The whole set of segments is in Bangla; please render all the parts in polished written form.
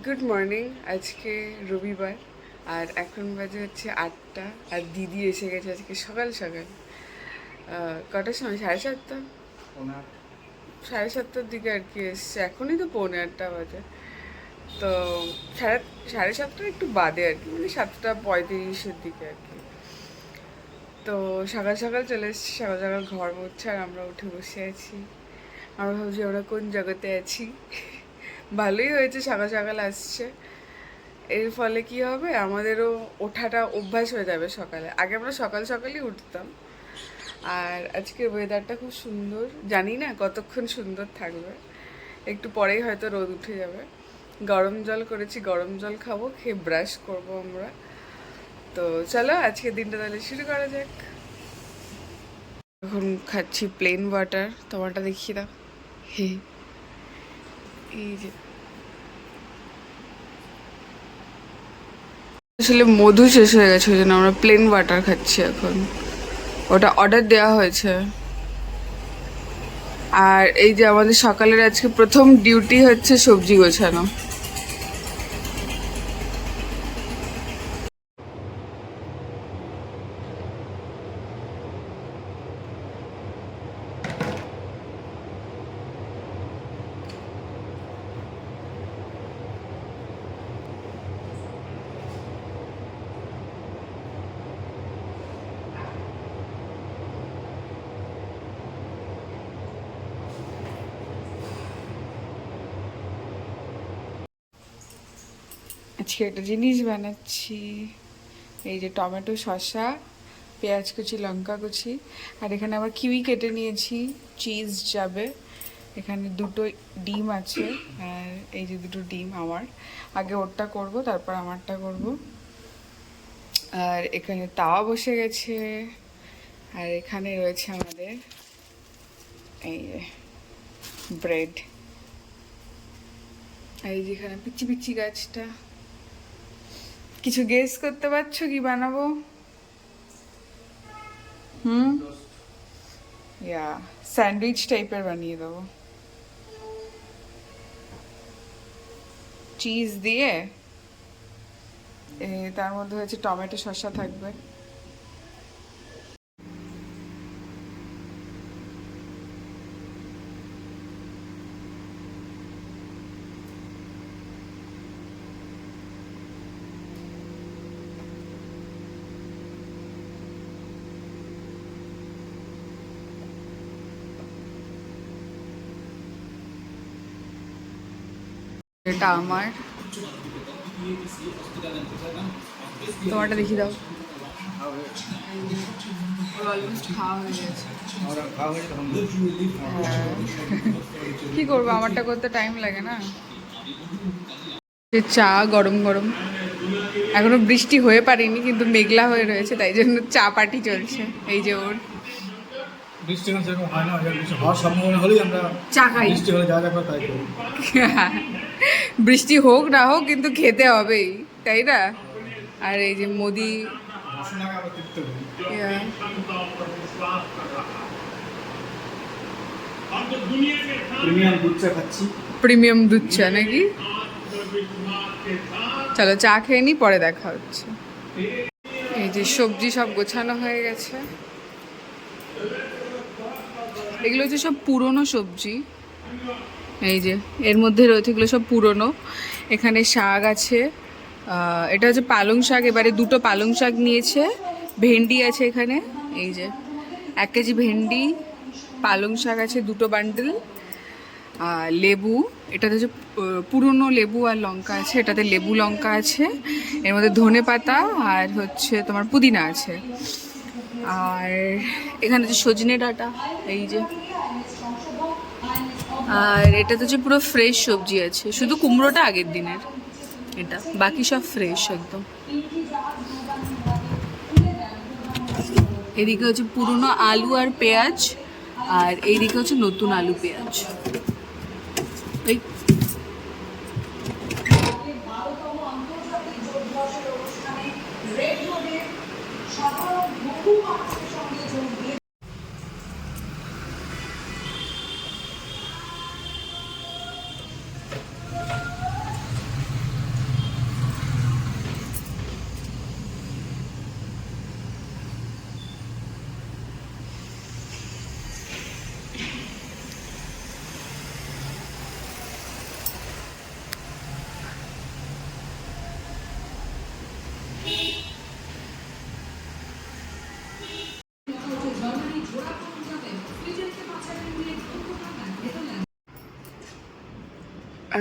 Good morning. আজকে রবিবার আর এখন বাজে হচ্ছে 8টা। আর দিদি এসে গেছে আজকে সকাল সকাল। কটার সময়? 7:30। 7:30 দিকে আর কি এসছে। এখনই তো 7:45 বাজে। তো সাড়ে 7:30 একটু বাদে আর কি, মানে 7:35 দিকে আর কি। তো সকাল সকাল চলে এসেছি, সকাল সকাল ঘর মুছছে আর আমরা উঠে বসে আছি। আমরা ভাবছি আমরা কোন জগতে আছি। ভালোই হয়েছে সকাল সকাল আসছে। এর ফলে কি হবে, আমাদেরও ওঠাটা অভ্যাস হয়ে যাবে সকালে। আগে আমরা সকাল সকালই উঠতাম। আর আজকের ওয়েদারটা খুব সুন্দর, জানি না কতক্ষণ সুন্দর থাকবে। একটু পরেই হয়তো রোদ উঠে যাবে। গরম জল করেছি, গরম জল খাবো, খেয়ে ব্রাশ করবো আমরা। তো চলো আজকের দিনটা তাহলে শুরু করা যাক। এখন খাচ্ছি প্লেন ওয়াটার। তোমারটা দেখিয়ে দাও। হে, এই যে আসলে মধু শেষ হয়ে গেছে, ওই জন্য আমরা প্লেন ওয়াটার খাচ্ছি এখন। ওটা অর্ডার দেওয়া হয়েছে। আর এই যে আমাদের সকালের আজকে প্রথম ডিউটি হচ্ছে সবজি গোছানো। আজকে একটা জিনিস বানাচ্ছি। এই যে টমেটো, শসা, পেঁয়াজ কুচি, লঙ্কা কুচি, আর এখানে আবার কিউই কেটে নিয়েছি, চিজ যাবে। এখানে দুটো ডিম আছে, আর এই যে দুটো ডিম আমার। আগে ওরটা করব, তারপর আমারটা করব। আর এখানে তাওয়া বসে গেছে। আর এখানে রয়েছে আমাদের এই যে ব্রেড। আর এই যেখানে পিচ্ছি পিচ্ছি গাছটা। কিছু গেস করতে পারছো কি বানাবো? হুম, ইয়া স্যান্ডউইচ টাইপের বানিয়ে দেবো, চিজ দিয়ে। তার মধ্যে হচ্ছে টমেটো শসা থাকবে। এটা আমার, তোমারটা দেখি দাও। অলমোস্ট খাওয়া হয়ে গেছে। হ্যাঁ। কি করবো, আমারটা করতে টাইম লাগে না। চা গরম গরম। এখনো বৃষ্টি হয়ে পারেনি, কিন্তু মেঘলা হয়ে রয়েছে, তাই জন্য চা পার্টি চলছে। এই যে ওর বৃষ্টি এখন সেরকম হয় না, বৃষ্টি হওয়ার সম্ভাবনা হলেই আমরা চা খাই। বৃষ্টি হলে যা যা করে তাই করি। বৃষ্টি হোক না হোক কিন্তু খেতে হবেই, তাই না? আর এই যে মোদি বাসন আগে আবার টিপতে হবে। প্রিমিয়াম দুধ চা খাচ্ছি। প্রিমিয়াম দুধ চা নাকি? চলো চা খেয়ে নি, পরে দেখা হচ্ছে। এই যে সবজি সব গোছানো হয়ে গেছে। এগুলো হচ্ছে সব পুরনো সবজি। এই যে এর মধ্যে রয়েছে, এগুলো সব পুরনো। এখানে শাক আছে, এটা হচ্ছে পালং শাক। এবারে দুটো পালং শাক নিয়েছে। ভেন্ডি আছে এখানে, এই যে 1 কেজি ভেন্ডি, পালং শাক আছে 2টো বান্ডেল, লেবু, এটাতে হচ্ছে পুরনো লেবু আর লঙ্কা আছে, এটাতে লেবু লঙ্কা আছে। এর মধ্যে ধনে পাতা আর হচ্ছে তোমার পুদিনা আছে। আর এখানে হচ্ছে সজনে ডাঁটা, এই যে। আর এটাতে হচ্ছে পুরো ফ্রেশ সবজি আছে, শুধু কুমড়োটা আগের দিনের, এটা বাকি সব ফ্রেশ একদম। এদিকে হচ্ছে পুরনো আলু আর পেঁয়াজ, আর এইদিকে হচ্ছে নতুন আলু পেঁয়াজ। এই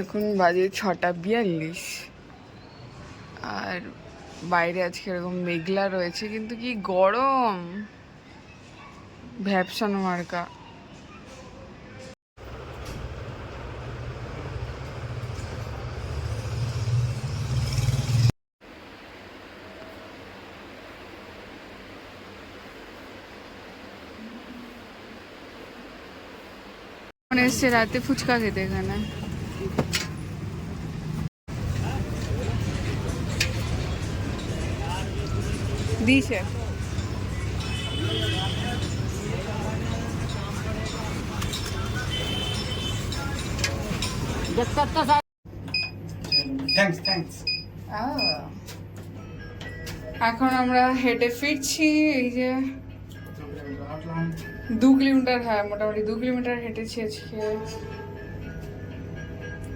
এখন বাজে 6:42 আর বাইরে আজকে এরকম মেঘলা রয়েছে, কিন্তু কি গরম, ভ্যাপসানো মার্কা। এসছে রাতে ফুচকা খেতে এখানে। দিছে এখন আমরা হেঁটে ফিরছি। এই যে 2 কিলোমিটার, হ্যাঁ মোটামুটি 2 কিলোমিটার হেঁটেছি আজকে।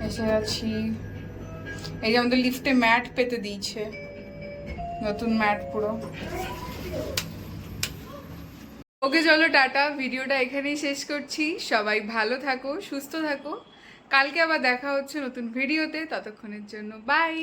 এসে আছি, এই যে আমাদের লিফটে ম্যাট পেতে দিয়েছে, নতুন ম্যাট পুরো। ওকে চলো টাটা, ভিডিওটা এখানেই শেষ করছি। সবাই ভালো থাকো, সুস্থ থাকো, কালকে আবার দেখা হচ্ছে নতুন ভিডিওতে। ততক্ষণের জন্য বাই।